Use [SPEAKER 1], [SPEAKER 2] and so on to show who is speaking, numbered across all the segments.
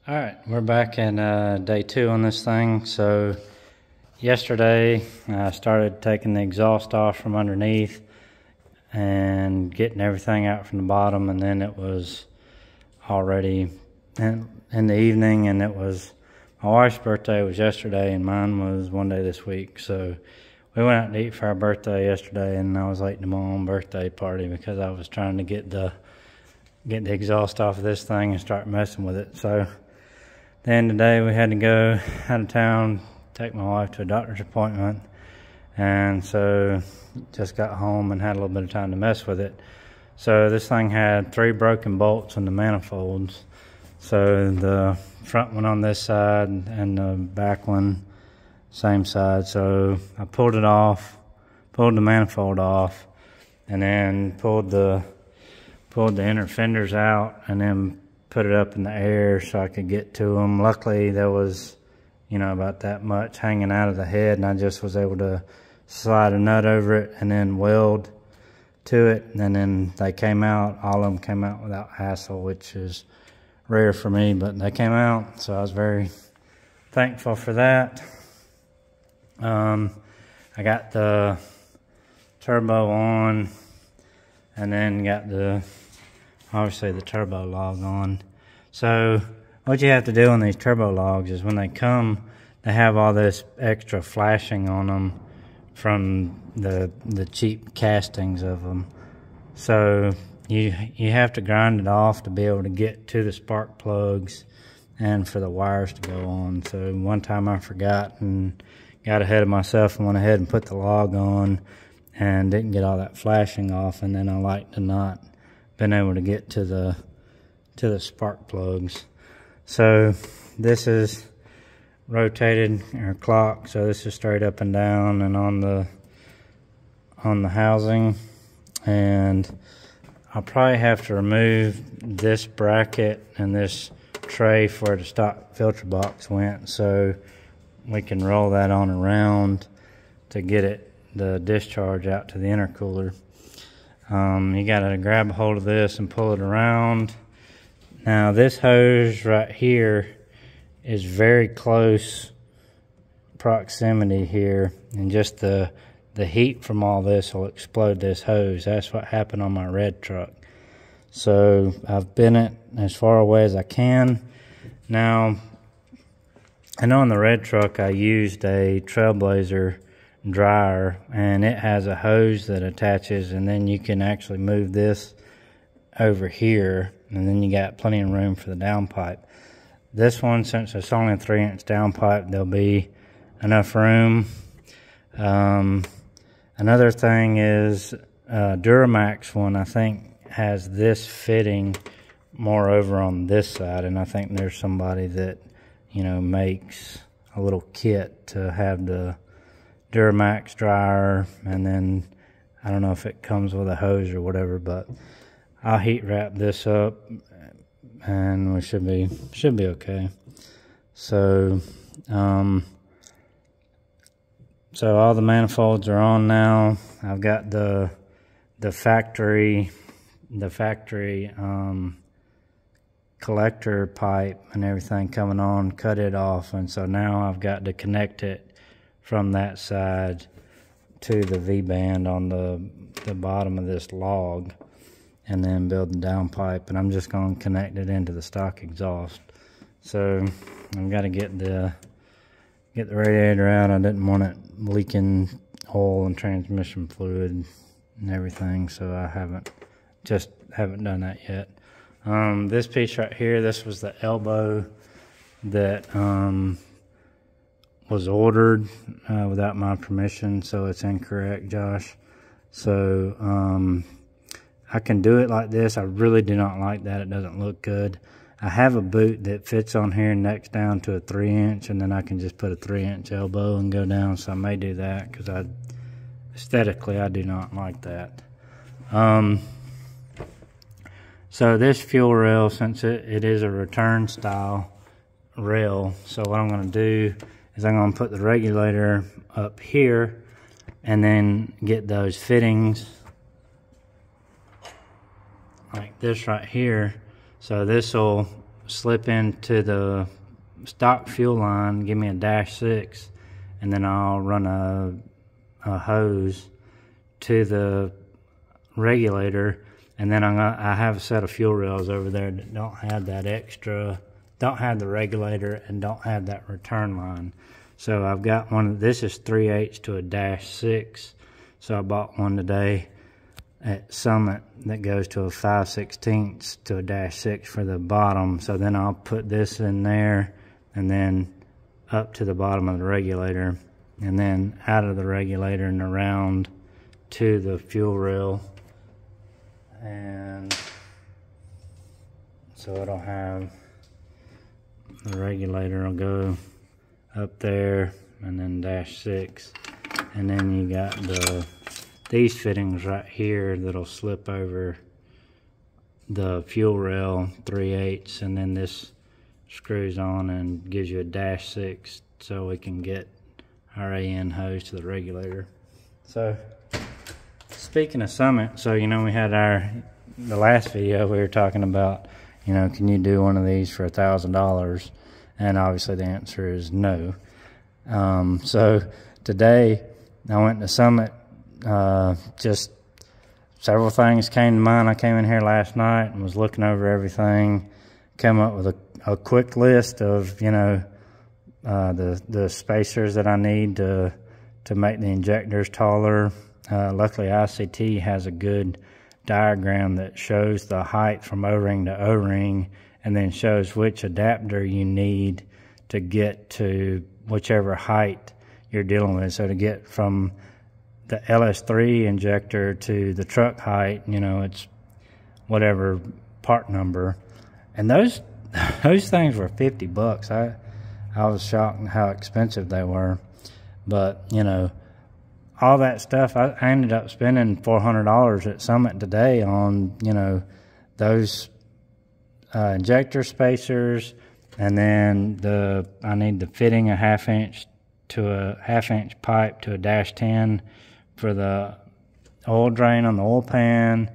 [SPEAKER 1] All right, we're back in day 2 on this thing. So yesterday I started taking the exhaust off from underneath and getting everything out from the bottom, and then it was already in the evening, and it was my wife's birthday was yesterday and mine was one day this week. So we went out to eat for our birthday yesterday, and I was late to my own birthday party because I was trying to get the exhaust off of this thing and start messing with it. So then today we had to go out of town, take my wife to a doctor's appointment, and so just got home and had a little bit of time to mess with it. So this thing had 3 broken bolts in the manifolds. So the front one on this side and the back one same side. So I pulled it off, pulled the manifold off, and then pulled the inner fenders out, and then put it up in the air so I could get to them. Luckily there was, about that much hanging out of the head, and I just was able to slide a nut over it and then weld to it, and then they came out. All of them came out without hassle, which is rare for me, but they came out, so I was very thankful for that. I got the turbo on, and then got obviously the turbo log on. So what you have to do on these turbo logs is when they come, they have all this extra flashing on them from the cheap castings of them. So you have to grind it off to be able to get to the spark plugs and for the wires to go on. So one time I forgot and got ahead of myself and went ahead and put the log on and didn't get all that flashing off, and then I like to not been able to get to the spark plugs. So this is rotated or clock, so this is straight up and down and on the housing. And I'll probably have to remove this bracket and this tray for where the stock filter box went, so we can roll that on around to get the discharge out to the intercooler. You gotta grab a hold of this and pull it around. Now this hose right here is very close proximity here, and just the heat from all this will explode this hose. That's what happened on my red truck. So I've bent it as far away as I can. Now, I know on the red truck I used a Trailblazer dryer, and it has a hose that attaches, and then you can actually move this over here, and then you got plenty of room for the downpipe. This one, since it's only a 3-inch downpipe, there'll be enough room. Another thing is Duramax one, I think, has this fitting more over on this side, and I think there's somebody that makes a little kit to have the Duramax dryer, and then I don't know if it comes with a hose or whatever, but I'll heat wrap this up and we should be okay. So so all the manifolds are on now. I've got the factory collector pipe and everything coming on, cut it off, and so now I've got to connect it from that side to the V-band on the bottom of this log, and then build the downpipe, and I'm just going to connect it into the stock exhaust. So I've got to get the radiator out. I didn't want it leaking oil and transmission fluid and everything, so I haven't done that yet. This piece right here, this was the elbow that was ordered without my permission, so it's incorrect, Josh. So I can do it like this. I really do not like that. It doesn't look good. I have a boot that fits on here next down to a 3-inch, and then I can just put a 3-inch elbow and go down, so I may do that because aesthetically I do not like that. So this fuel rail, since it is a return style rail, so what I'm going to do is I'm going to put the regulator up here and then get those fittings like this right here. So this will slip into the stock fuel line, give me a -6, and then I'll run a hose to the regulator, and then I have a set of fuel rails over there that don't have that extra, don't have the regulator and don't have that return line. So I've got one. This is 3/8 to a -6, so I bought one today at Summit that goes to a 5/16 to a -6 for the bottom. So then I'll put this in there and then up to the bottom of the regulator, and then out of the regulator and around to the fuel rail. And so it'll have, the regulator will go up there and then -6, and then you got these fittings right here that'll slip over the fuel rail 3/8, and then this screws on and gives you a -6 so we can get our AN hose to the regulator. So speaking of Summit, so you know, we had the last video we were talking about, you know, can you do one of these for $1,000? And obviously the answer is no. So today I went to Summit. Just several things came to mind. I came in here last night and was looking over everything, came up with a quick list of, you know, the spacers that I need to make the injectors taller. Luckily ICT has a good diagram that shows the height from O-ring to O-ring, and then shows which adapter you need to get to whichever height you're dealing with. So to get from the LS3 injector to the truck height, you know, it's whatever part number. And those things were $50. I was shocked at how expensive they were. But, you know, all that stuff, I ended up spending $400 at Summit today on, you know, those injector spacers, and then I need the fitting a 1/2 inch to a 1/2 inch pipe to a -10 for the oil drain on the oil pan,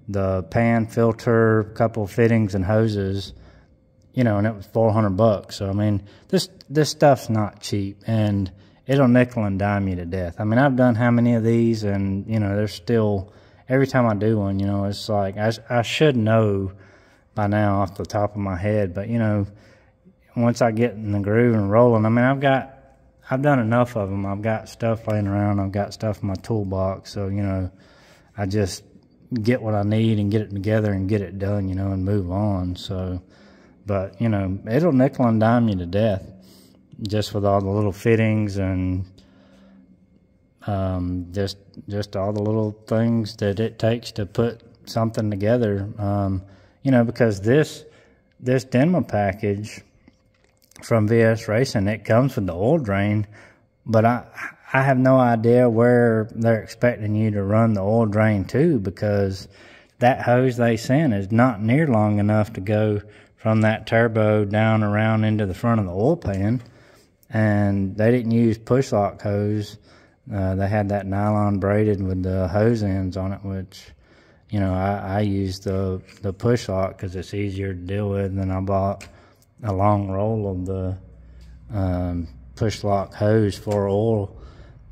[SPEAKER 1] the pan filter, a couple of fittings and hoses, you know, and it was $400. So I mean, this stuff's not cheap, and it'll nickel and dime you to death. I mean, I've done how many of these, and you know, there's still, every time I do one, you know, it's like I should know by now off the top of my head, but you know, once I get in the groove and rolling, I mean, I've done enough of them. I've got stuff laying around. I've got stuff in my toolbox. So, you know, I just get what I need and get it together and get it done, you know, and move on. So, but, you know, it'll nickel and dime you to death just with all the little fittings and just all the little things that it takes to put something together. You know, because this Denma package from VS Racing, it comes with the oil drain, but I have no idea where they're expecting you to run the oil drain to, because that hose they sent is not near long enough to go from that turbo down around into the front of the oil pan. And they didn't use push lock hose. They had that nylon braided with the hose ends on it, which, you know, I used the push lock because it's easier to deal with. And then I bought a long roll of the push lock hose for oil,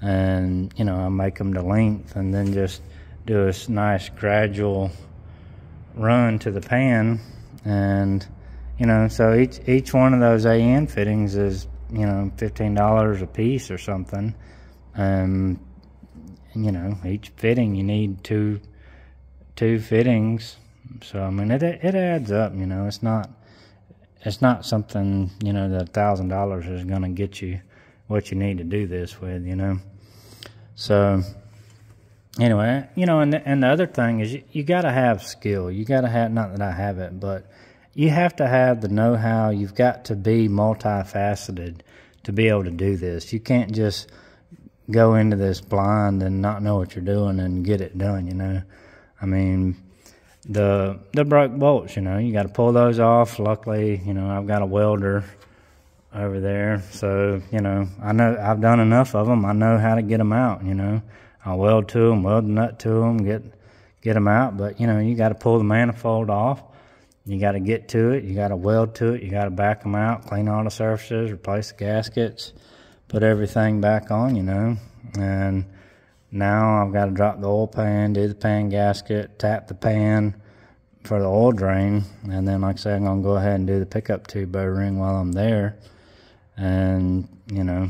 [SPEAKER 1] and you know, I make them to length and then just do a nice gradual run to the pan. And you know, so each one of those AN fittings is, you know, $15 a piece or something. And you know, each fitting you need two fittings. So I mean, it adds up. You know, it's not something, you know, that $1,000 is going to get you what you need to do this with, you know. So anyway, you know, and the other thing is you got to have skill. You got to have, not that I have it, but you have to have the know-how. You've got to be multifaceted to be able to do this. You can't just go into this blind and not know what you're doing and get it done, you know. I mean, the broke bolts, you know, you got to pull those off. Luckily, you know, I've got a welder over there, so you know, I know I've done enough of them. I know how to get them out, you know. I weld to them, weld the nut to them, get them out. But you know, you got to pull the manifold off, you got to get to it, you got to weld to it, you got to back them out, clean all the surfaces, replace the gaskets, put everything back on, you know. And now I've got to drop the oil pan, do the pan gasket, tap the pan for the oil drain, and then like I said, I'm going to go ahead and do the pickup tube O-ring while I'm there. And, you know,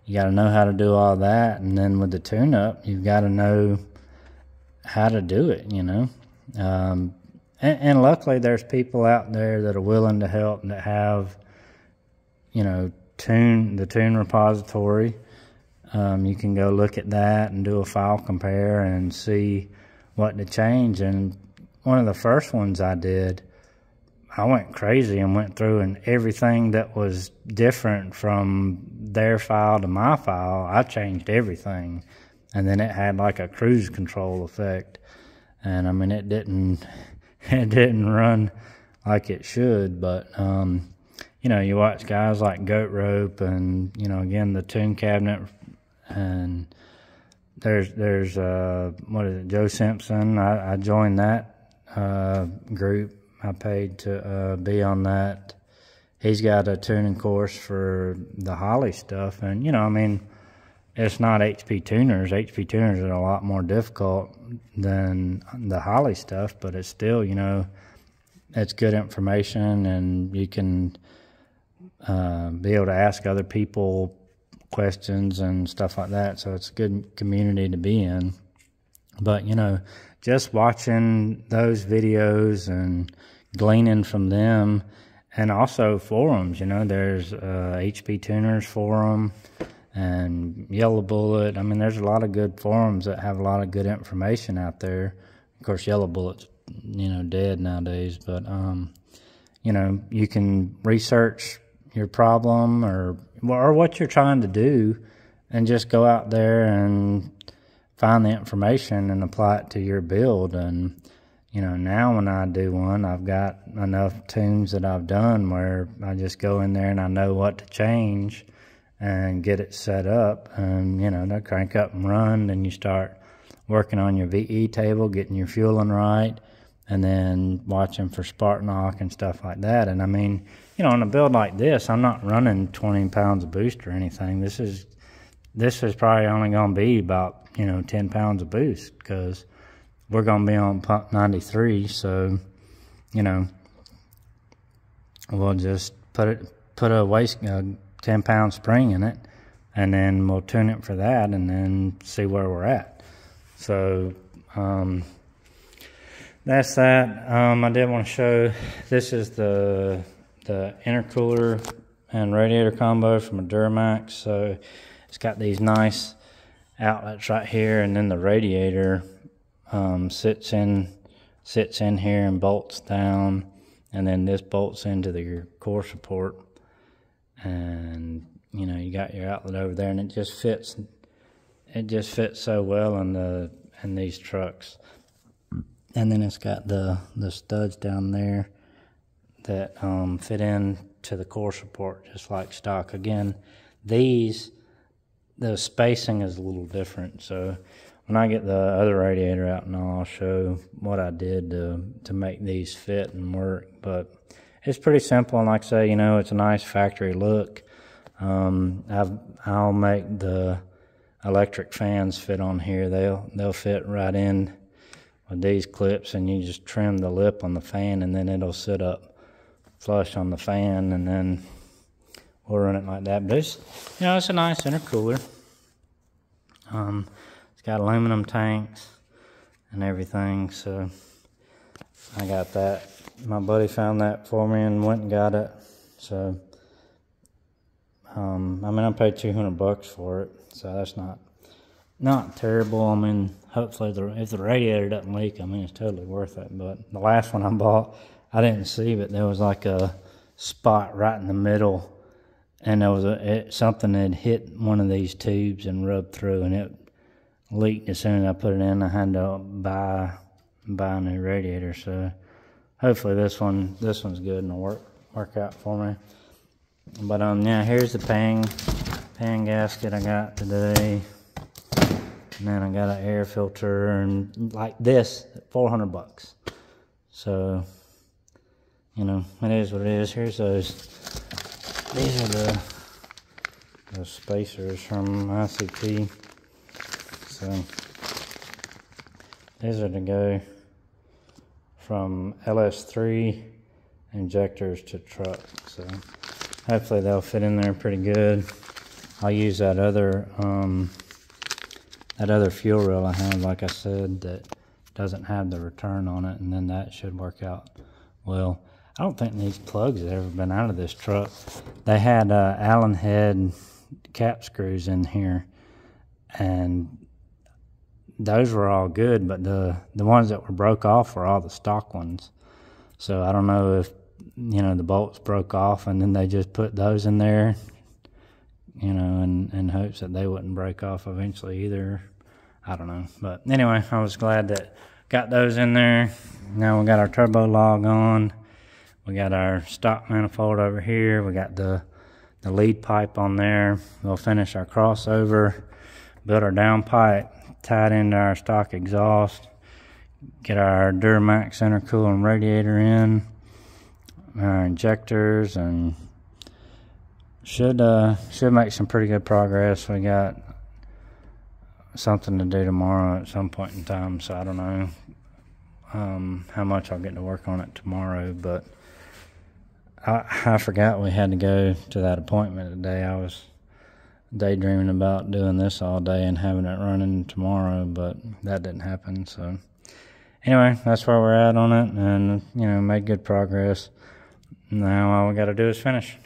[SPEAKER 1] you got to know how to do all that. And then with the tune-up, you've got to know how to do it, you know. And luckily there's people out there that are willing to help and that have, you know, the tune repository. You can go look at that and do a file compare and see what to change. And one of the first ones I did, I went crazy and went through, and everything that was different from their file to my file, I changed everything. And then it had like a cruise control effect. And I mean, it didn't run like it should, but you know, you watch guys like Goat Rope and, you know, again, the tune cabinet, and there's what is it, Joe Simpson. I joined that group. I paid to be on that. He's got a tuning course for the Holley stuff, and, you know, I mean, it's not HP tuners. HP tuners are a lot more difficult than the Holley stuff, but it's still, you know, it's good information, and you can be able to ask other people questions and stuff like that. So it's a good community to be in. But, you know, just watching those videos and gleaning from them, and also forums, you know, there's HP Tuners forum and Yellow Bullet. I mean, there's a lot of good forums that have a lot of good information out there. Of course, Yellow Bullet's, you know, dead nowadays, but, you know, you can research your problem or what you're trying to do and just go out there and find the information and apply it to your build. And, you know, now when I do one, I've got enough tunes that I've done where I just go in there and I know what to change and get it set up, and, you know, they crank up and run. Then you start working on your VE table, getting your fueling right, and then watching for spark knock and stuff like that. And I mean, you know, on a build like this, I'm not running 20 pounds of boost or anything. This is probably only going to be about, you know, 10 pounds of boost, because we're going to be on pump 93. So, you know, we'll just put a waste 10-pound spring in it, and then we'll tune it for that, and then see where we're at. So that's that. I did want to show, this is the intercooler and radiator combo from a Duramax. So it's got these nice outlets right here, and then the radiator sits in here and bolts down, and then this bolts into your core support. And, you know, you got your outlet over there, and it just fits so well in these trucks. And then it's got the studs down there that fit in to the core support just like stock. Again, the spacing is a little different. So when I get the other radiator out, and I'll show what I did to make these fit and work. But it's pretty simple, and like I say, you know, it's a nice factory look. I'll make the electric fans fit on here. They'll fit right in with these clips, and you just trim the lip on the fan, and then it'll sit up flush on the fan, and then we'll run it like that. But it's, you know, it's a nice intercooler. It's got aluminum tanks and everything, so I got that. My buddy found that for me and went and got it. So, I mean, I paid $200 for it, so that's not terrible. I mean, hopefully if the radiator doesn't leak, I mean, it's totally worth it. But the last one I bought, I didn't see, but there was like a spot right in the middle, and there was something that had hit one of these tubes and rubbed through, and it leaked as soon as I put it in. I had to buy a new radiator. So hopefully this one's good and will work out for me. But yeah, here's the pan gasket I got today. And then I got an air filter, and like this, $400. So you know, it is what it is. Here's those. These are the spacers from ICP. So these are to go from LS3 injectors to truck. So hopefully they'll fit in there pretty good. I'll use that other fuel rail I have, like I said, that doesn't have the return on it, and then that should work out well. I don't think these plugs have ever been out of this truck. They had Allen head cap screws in here, and those were all good, but the ones that were broke off were all the stock ones. So I don't know if, you know, the bolts broke off and then they just put those in there, you know, in hopes that they wouldn't break off eventually either. I don't know. But anyway, I was glad that got those in there. Now we got our turbo log on. We got our stock manifold over here. We got the lead pipe on there. We'll finish our crossover, build our downpipe, tie it into our stock exhaust, get our Duramax intercooling radiator in, our injectors, and should make some pretty good progress. We got something to do tomorrow at some point in time, so I don't know how much I'll get to work on it tomorrow, but I forgot we had to go to that appointment today. I was daydreaming about doing this all day and having it running tomorrow, but that didn't happen. So anyway, that's where we're at on it, and you know, made good progress. Now all we got to do is finish.